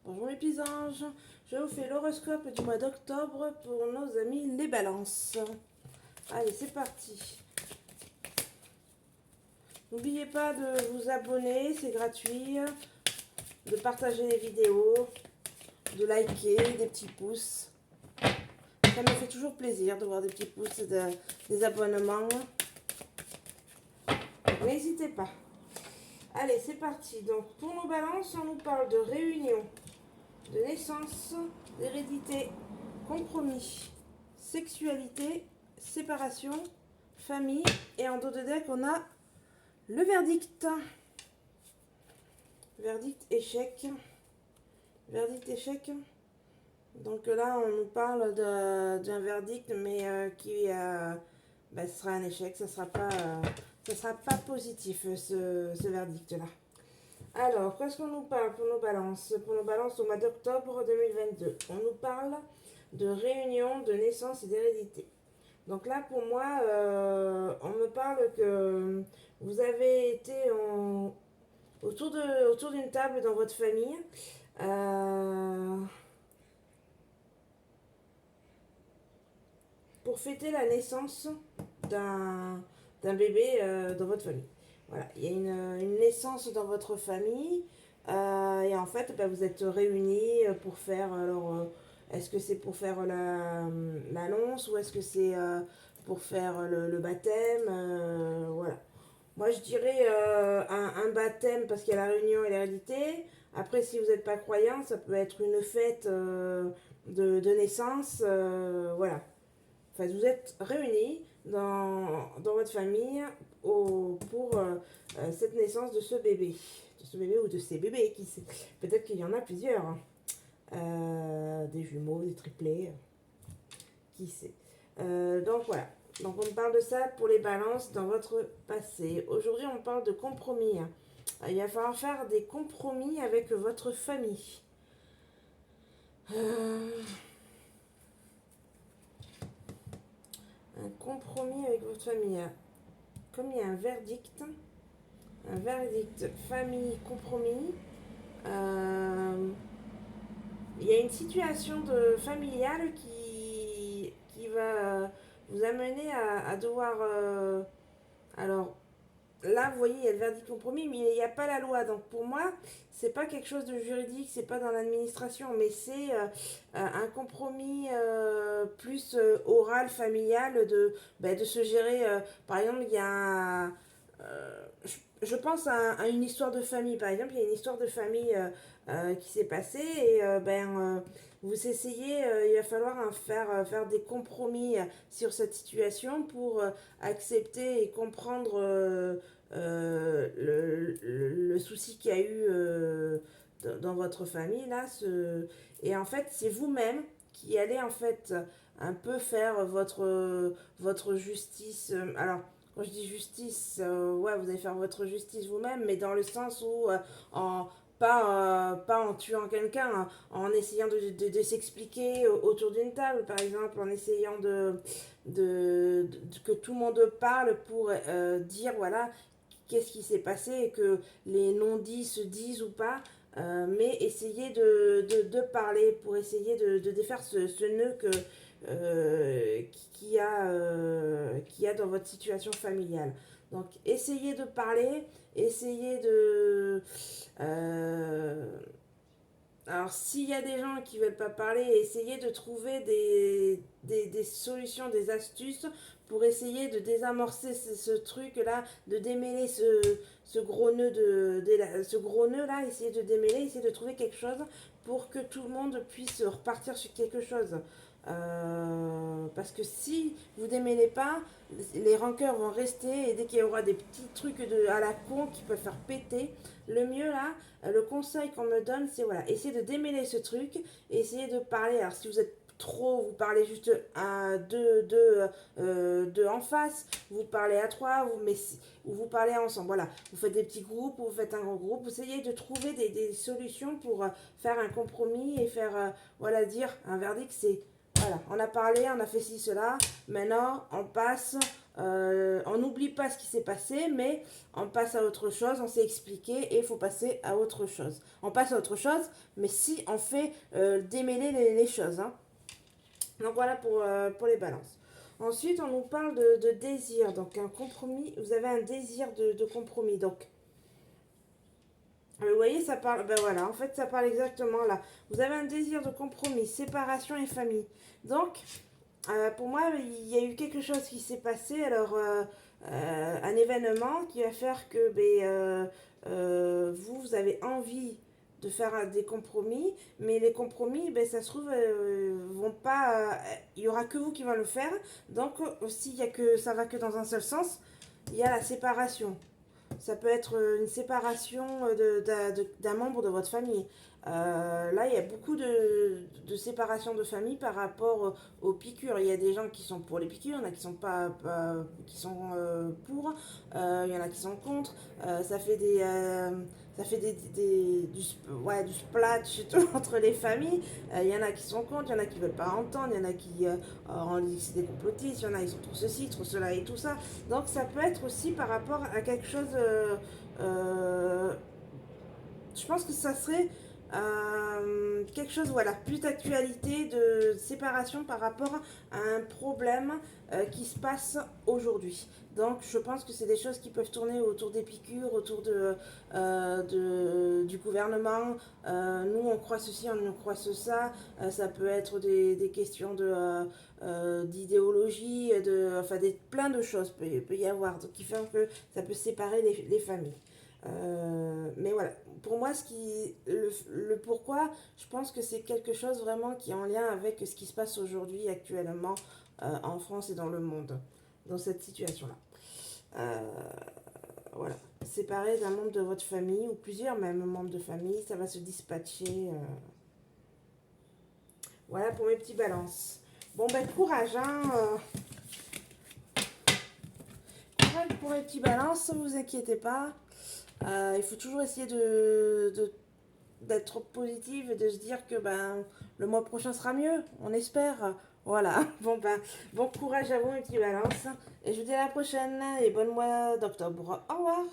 Bonjour mes petits anges, je vous fais l'horoscope du mois d'octobre pour nos amis les balances. Allez, c'est parti. N'oubliez pas de vous abonner, c'est gratuit, de partager les vidéos, de liker, des petits pouces. Ça me fait toujours plaisir de voir des petits pouces et des abonnements. N'hésitez pas. Allez, c'est parti. Donc, pour nos balances, on nous parle de réunion, de naissance, d'hérédité, compromis, sexualité, séparation, famille. Et en dos de deck, on a le verdict. Verdict échec. Verdict échec. Donc là, on nous parle d'un verdict, mais qui sera un échec. Ça sera pas positif, ce verdict-là. Alors, qu'est-ce qu'on nous parle pour nos balances? Pour nos balances au mois d'octobre 2022, on nous parle de réunion, de naissance et d'hérédité. Donc là, pour moi, on me parle que vous avez été autour d'une table dans votre famille. Pour fêter la naissance d'un bébé dans votre famille. Voilà, il y a une naissance dans votre famille et en fait, vous êtes réunis pour faire. Alors, est-ce que c'est pour faire l'annonce ou est-ce que c'est pour faire le baptême voilà. Moi, je dirais un baptême parce qu'il y a la réunion et l'hérédité. Après, si vous n'êtes pas croyant, ça peut être une fête de naissance. Voilà. Enfin, vous êtes réunis dans votre famille pour cette naissance de ce bébé. De ce bébé ou de ces bébés, qui sait. Peut-être qu'il y en a plusieurs. Hein. Des jumeaux, des triplés. Qui sait. Donc voilà. Donc on parle de ça pour les balances dans votre passé. Aujourd'hui, on parle de compromis. Il va falloir faire des compromis avec votre famille. Un compromis avec votre famille. Comme il y a un verdict famille compromis, il y a une situation familiale qui va vous amener à devoir... alors, là, vous voyez, il y a le verdict compromis, mais il n'y a pas la loi. Donc, pour moi, c'est pas quelque chose de juridique, c'est pas dans l'administration, mais c'est un compromis plus oral, familial, de se gérer. Par exemple, il y a. Je pense à une histoire de famille. Par exemple, il y a une histoire de famille qui s'est passée et vous essayez, il va falloir faire des compromis sur cette situation pour accepter et comprendre le souci qu'il y a eu dans votre famille là. Et en fait, c'est vous-même qui allez en fait un peu faire votre justice. Alors, quand je dis justice, ouais, vous allez faire votre justice vous-même, mais dans le sens où, en, pas en tuant quelqu'un, hein, en essayant de s'expliquer autour d'une table, par exemple, en essayant que tout le monde parle pour dire, voilà, qu'est-ce qui s'est passé et que les non-dits se disent ou pas. Mais essayer de parler pour essayer de défaire ce nœud qu'il y a dans votre situation familiale. Donc, essayez de parler, essayez de... euh, alors, s'il y a des gens qui ne veulent pas parler, essayez de trouver des solutions, des astuces pour essayer de désamorcer ce truc-là, de démêler ce gros nœud ce gros nœud-là, essayez de démêler, essayez de trouver quelque chose pour que tout le monde puisse repartir sur quelque chose. Parce que si vous démêlez pas, les rancœurs vont rester et dès qu'il y aura des petits trucs à la con qui peuvent faire péter, le mieux là, le conseil qu'on me donne, c'est voilà, essayer de démêler ce truc, essayer de parler. Alors si vous êtes trop, vous parlez juste à deux en face, vous parlez à trois, ou vous parlez ensemble. Voilà, vous faites des petits groupes, ou vous faites un grand groupe, vous essayez de trouver des solutions pour faire un compromis et faire, voilà, dire un verdict, c'est voilà, on a parlé, on a fait ci, cela, maintenant on passe, On n'oublie pas ce qui s'est passé, mais on passe à autre chose, on s'est expliqué et il faut passer à autre chose. On passe à autre chose, mais si on fait démêler les choses. Hein. Donc voilà pour les balances. Ensuite, on nous parle de désir, donc un compromis. Vous avez un désir de compromis, donc vous voyez, ça parle, ben voilà, en fait, ça parle exactement là. Vous avez un désir de compromis, séparation et famille. Donc, pour moi, il y a eu quelque chose qui s'est passé, alors un événement qui va faire que vous avez envie de faire des compromis, mais les compromis, ben, ça se trouve, vont pas, il y aura que vous qui va le faire. Donc, aussi, il y a que ça va que dans un seul sens, il y a la séparation. Ça peut être une séparation d'un membre de votre famille. Là, il y a beaucoup de séparations de famille par rapport aux piqûres. Il y a des gens qui sont pour les piqûres, il y en a qui sont pas qui sont pour, il y en a qui sont contre. Ça fait du splash et tout, entre les familles. Il y en a qui sont contre, il y en a qui veulent pas entendre, il y en a qui on dit que c'est des complotistes, il y en a qui sont trop ceci, trop cela et tout ça. Donc ça peut être aussi par rapport à quelque chose. Euh, je pense que ça serait quelque chose, voilà, plus d'actualité, de séparation par rapport à un problème qui se passe aujourd'hui. Donc je pense que c'est des choses qui peuvent tourner autour des piqûres, autour du gouvernement. Nous on croit ceci, on croit ça. Ça peut être des questions d'idéologie, enfin plein de choses peut y avoir, donc qui font que ça peut séparer les familles. Mais voilà, pour moi, le pourquoi, je pense que c'est quelque chose vraiment qui est en lien avec ce qui se passe aujourd'hui, actuellement, en France et dans le monde, dans cette situation-là. Euh, voilà, séparer d'un membre de votre famille, ou plusieurs même membres de famille, ça va se dispatcher. Voilà pour mes petits balances. Bon, ben, courage, hein. Courage pour mes petits balances, ne vous inquiétez pas. Il faut toujours essayer d'être positive et de se dire que le mois prochain sera mieux, on espère. Voilà, bon courage à vous mes petits balances. Et je vous dis à la prochaine et bon mois d'octobre. Au revoir.